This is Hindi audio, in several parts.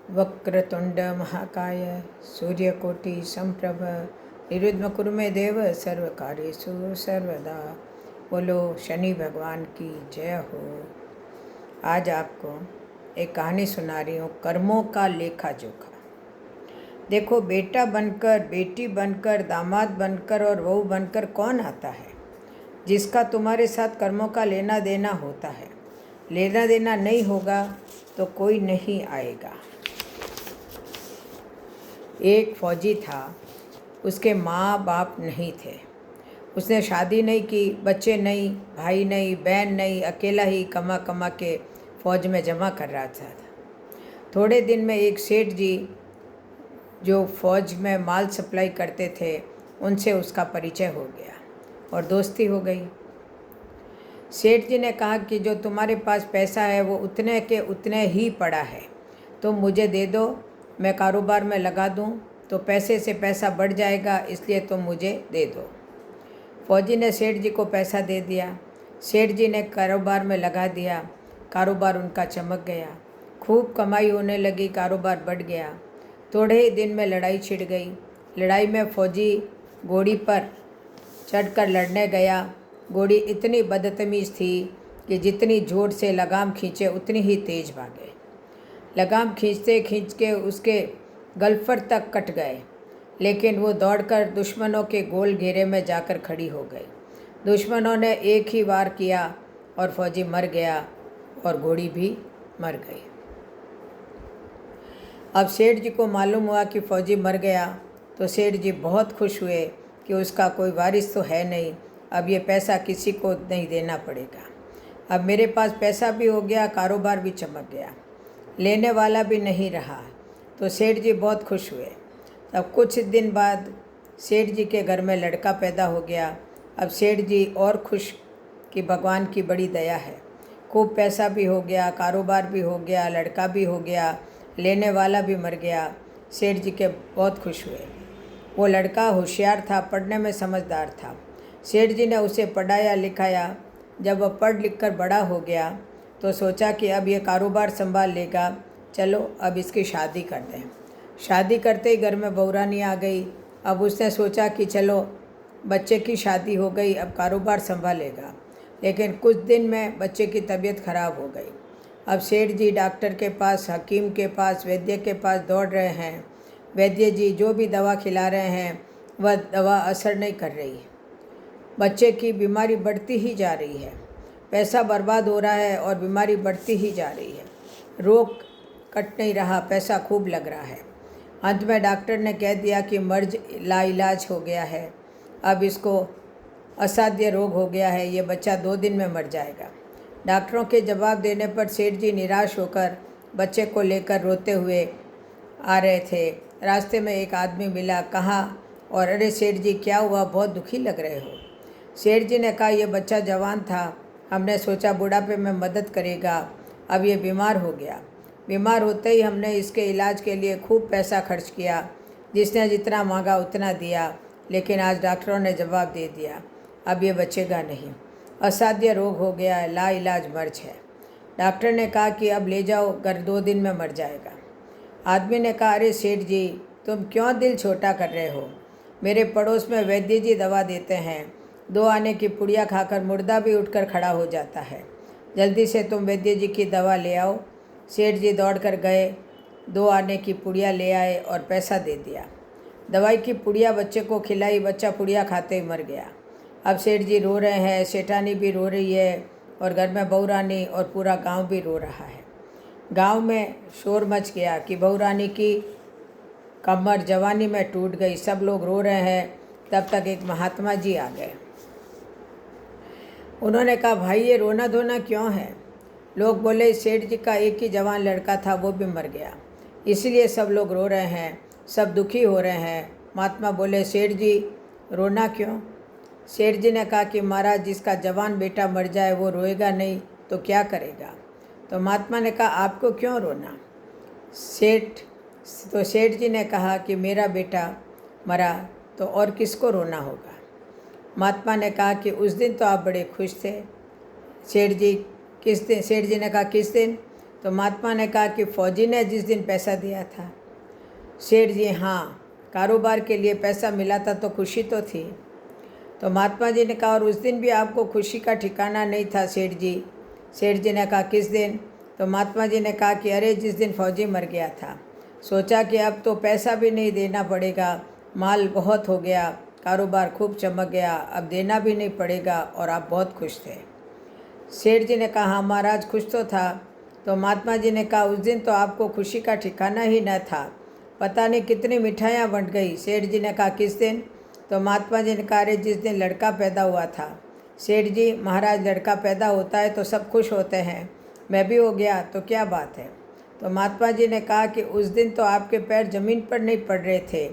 वक्रतुंड महाकाय सूर्यकोटि संप्रभ निर्विघ्नं कुरु मे देव सर्वकार्येषु सर्वदा। बोलो शनि भगवान की जय हो। आज आपको एक कहानी सुना रही हूँ, कर्मों का लेखा जोखा। देखो, बेटा बनकर, बेटी बनकर, दामाद बनकर और बहू बनकर कौन आता है? जिसका तुम्हारे साथ कर्मों का लेना देना होता है। लेना देना नहीं होगा तो कोई नहीं आएगा। एक फौजी था, उसके माँ बाप नहीं थे। उसने शादी नहीं की, बच्चे नहीं, भाई नहीं, बहन नहीं, अकेला ही कमा कमा के फ़ौज में जमा कर रहा था। थोड़े दिन में एक सेठ जी जो फ़ौज में माल सप्लाई करते थे, उनसे उसका परिचय हो गया और दोस्ती हो गई। सेठ जी ने कहा कि जो तुम्हारे पास पैसा है वो उतने के उतने ही पड़ा है, तुम मुझे दे दो, मैं कारोबार में लगा दूं तो पैसे से पैसा बढ़ जाएगा, इसलिए तुम मुझे दे दो। फौजी ने सेठ जी को पैसा दे दिया। सेठ जी ने कारोबार में लगा दिया। कारोबार उनका चमक गया, खूब कमाई होने लगी, कारोबार बढ़ गया। थोड़े ही दिन में लड़ाई छिड़ गई। लड़ाई में फौजी घोड़ी पर चढ़कर लड़ने गया। घोड़ी इतनी बदतमीज़ थी कि जितनी जोर से लगाम खींचे उतनी ही तेज भागे। लगाम खींचते खींच के उसके गलफर तक कट गए, लेकिन वो दौड़कर दुश्मनों के गोल घेरे में जाकर खड़ी हो गई। दुश्मनों ने एक ही वार किया और फौजी मर गया और घोड़ी भी मर गई। अब सेठ जी को मालूम हुआ कि फौजी मर गया तो सेठ जी बहुत खुश हुए कि उसका कोई वारिस तो है नहीं, अब ये पैसा किसी को नहीं देना पड़ेगा। अब मेरे पास पैसा भी हो गया, कारोबार भी चमक गया, लेने वाला भी नहीं रहा। तो सेठ जी बहुत खुश हुए। तब कुछ दिन बाद सेठ जी के घर में लड़का पैदा हो गया। अब सेठ जी और खुश कि भगवान की बड़ी दया है, खूब पैसा भी हो गया, कारोबार भी हो गया, लड़का भी हो गया, लेने वाला भी मर गया। सेठ जी के बहुत खुश हुए। वो लड़का होशियार था, पढ़ने में समझदार था। सेठ जी ने उसे पढ़ाया लिखाया। जब वह पढ़ लिख कर बड़ा हो गया तो सोचा कि अब ये कारोबार संभाल लेगा, चलो अब इसकी शादी कर दें। शादी करते ही घर में बहुरानी आ गई। अब उसने सोचा कि चलो बच्चे की शादी हो गई, अब कारोबार संभालेगा। लेकिन कुछ दिन में बच्चे की तबीयत खराब हो गई। अब सेठ जी डॉक्टर के पास, हकीम के पास, वैद्य के पास दौड़ रहे हैं। वैद्य जी जो भी दवा खिला रहे हैं वह दवा असर नहीं कर रही। बच्चे की बीमारी बढ़ती ही जा रही है, पैसा बर्बाद हो रहा है और बीमारी बढ़ती ही जा रही है। रोग कट नहीं रहा, पैसा खूब लग रहा है। अंत में डॉक्टर ने कह दिया कि मर्ज लाइलाज हो गया है, अब इसको असाध्य रोग हो गया है, ये बच्चा 2 दिन में मर जाएगा। डॉक्टरों के जवाब देने पर सेठ जी निराश होकर बच्चे को लेकर रोते हुए आ रहे थे। रास्ते में एक आदमी मिला, कहा और अरे सेठ जी क्या हुआ, बहुत दुखी लग रहे हो। सेठ जी ने कहा यह बच्चा जवान था, हमने सोचा बुढ़ापे में मदद करेगा, अब ये बीमार हो गया। बीमार होते ही हमने इसके इलाज के लिए खूब पैसा खर्च किया, जिसने जितना मांगा उतना दिया, लेकिन आज डॉक्टरों ने जवाब दे दिया अब ये बचेगा नहीं, असाध्य रोग हो गया है, लाइलाज मर्ज है। डॉक्टर ने कहा कि अब ले जाओ घर, 2 दिन में मर जाएगा। आदमी ने कहा अरे सेठ जी तुम क्यों दिल छोटा कर रहे हो, मेरे पड़ोस में वैद्य जी दवा देते हैं, 2 आने की पुड़िया खाकर मुर्दा भी उठकर खड़ा हो जाता है, जल्दी से तुम वैद्य जी की दवा ले आओ। सेठ जी दौड़ कर गए, 2 आने की पुड़िया ले आए और पैसा दे दिया। दवाई की पुड़िया बच्चे को खिलाई, बच्चा पुड़िया खाते ही मर गया। अब सेठ जी रो रहे हैं, सेठानी भी रो रही है और घर में बहू रानी और पूरा गांव भी रो रहा है। गांव में शोर मच गया कि बहू रानी की कमर जवानी में टूट गई, सब लोग रो रहे हैं। तब तक एक महात्मा जी आ गए। उन्होंने कहा भाई ये रोना धोना क्यों है? लोग बोले सेठ जी का एक ही जवान लड़का था, वो भी मर गया, इसलिए सब लोग रो रहे हैं, सब दुखी हो रहे हैं। महात्मा बोले सेठ जी रोना क्यों? सेठ जी ने कहा कि महाराज जिसका जवान बेटा मर जाए वो रोएगा नहीं तो क्या करेगा? तो महात्मा ने कहा आपको क्यों रोना? सेठ जी ने कहा कि मेरा बेटा मरा तो और किसको रोना होगा? महात्मा ने कहा कि उस दिन तो आप बड़े खुश थे। सेठ जी ने कहा किस दिन? तो महात्मा ने कहा कि फौजी ने जिस दिन पैसा दिया था। सेठ जी हाँ, कारोबार के लिए पैसा मिला था तो खुशी तो थी। तो महात्मा जी ने कहा और उस दिन भी आपको खुशी का ठिकाना नहीं था सेठ जी। सेठ जी ने कहा किस दिन? तो महात्मा जी ने कहा कि अरे जिस दिन फौजी मर गया था। सोचा कि अब तो पैसा भी नहीं देना पड़ेगा, माल बहुत हो गया, कारोबार खूब चमक गया, अब देना भी नहीं पड़ेगा और आप बहुत खुश थे। सेठ जी ने कहा हाँ महाराज खुश तो था। तो महात्मा जी ने कहा उस दिन तो आपको खुशी का ठिकाना ही न था, पता नहीं कितनी मिठाइयाँ बंट गई। सेठ जी ने कहा किस दिन? तो महात्मा जी ने कहा अरे जिस दिन लड़का पैदा हुआ था। सेठ जी महाराज लड़का पैदा होता है तो सब खुश होते हैं, मैं भी हो गया तो क्या बात है। तो महात्मा जी ने कहा कि उस दिन तो आपके पैर ज़मीन पर नहीं पड़ रहे थे।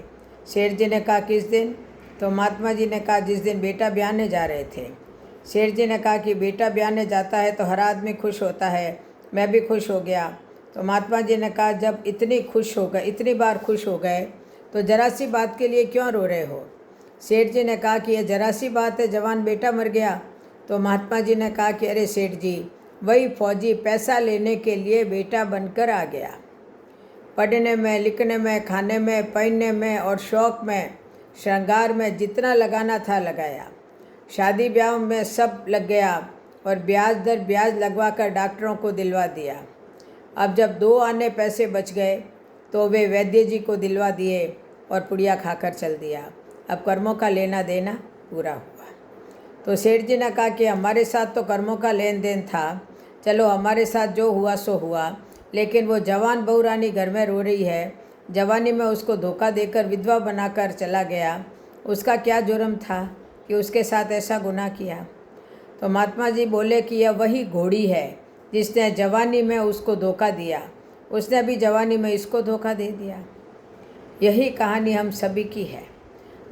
सेठ जी ने कहा किस दिन? तो महात्मा जी ने कहा जिस दिन बेटा ब्याहने जा रहे थे। सेठ जी ने कहा कि बेटा ब्याहने जाता है तो हर आदमी खुश होता है, मैं भी खुश हो गया। तो महात्मा जी ने कहा जब इतनी खुश हो गए, इतनी बार खुश हो गए तो ज़रा सी बात के लिए क्यों रो रहे हो? सेठ जी ने कहा कि यह ज़रा सी बात है, जवान बेटा मर गया। तो महात्मा जी ने कहा कि अरे सेठ जी, वही फौजी पैसा लेने के लिए बेटा बनकर आ गया। पढ़ने में, लिखने में, खाने में, पहनने में और शौक़ में, श्रृंगार में जितना लगाना था लगाया। शादी ब्याह में सब लग गया और ब्याज दर ब्याज लगवा कर डॉक्टरों को दिलवा दिया। अब जब 2 आने पैसे बच गए तो वे वैद्य जी को दिलवा दिए और पुड़िया खाकर चल दिया। अब कर्मों का लेना देना पूरा हुआ। तो सेठ जी ने कहा कि हमारे साथ तो कर्मों का लेन देन था, चलो हमारे साथ जो हुआ सो हुआ, लेकिन वो जवान बहू रानी घर में रो रही है, जवानी में उसको धोखा देकर विधवा बनाकर चला गया, उसका क्या जुर्म था कि उसके साथ ऐसा गुनाह किया। तो महात्मा जी बोले कि यह वही घोड़ी है जिसने जवानी में उसको धोखा दिया, उसने भी जवानी में इसको धोखा दे दिया। यही कहानी हम सभी की है,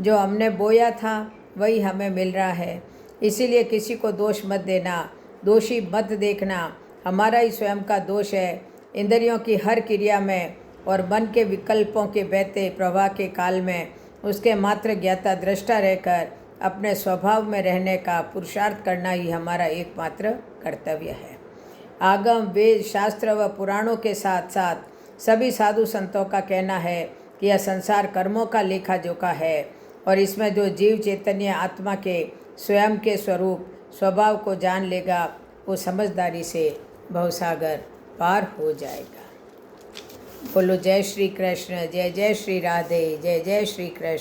जो हमने बोया था वही हमें मिल रहा है। इसीलिए किसी को दोष मत देना, दोषी मत देखना, हमारा ही स्वयं का दोष है। इंद्रियों की हर क्रिया में और मन के विकल्पों के बहते प्रवाह के काल में उसके मात्र ज्ञाता दृष्टा रहकर अपने स्वभाव में रहने का पुरुषार्थ करना ही हमारा एकमात्र कर्तव्य है। आगम, वेद, शास्त्र व पुराणों के साथ साथ सभी साधु संतों का कहना है कि यह संसार कर्मों का लेखा जोखा है और इसमें जो जीव चैतन्य आत्मा के स्वयं के स्वरूप स्वभाव को जान लेगा वो समझदारी से भवसागर पार हो जाएगा। बोलो जय श्री कृष्ण, जय जय श्री राधे, जय जय श्री कृष्ण।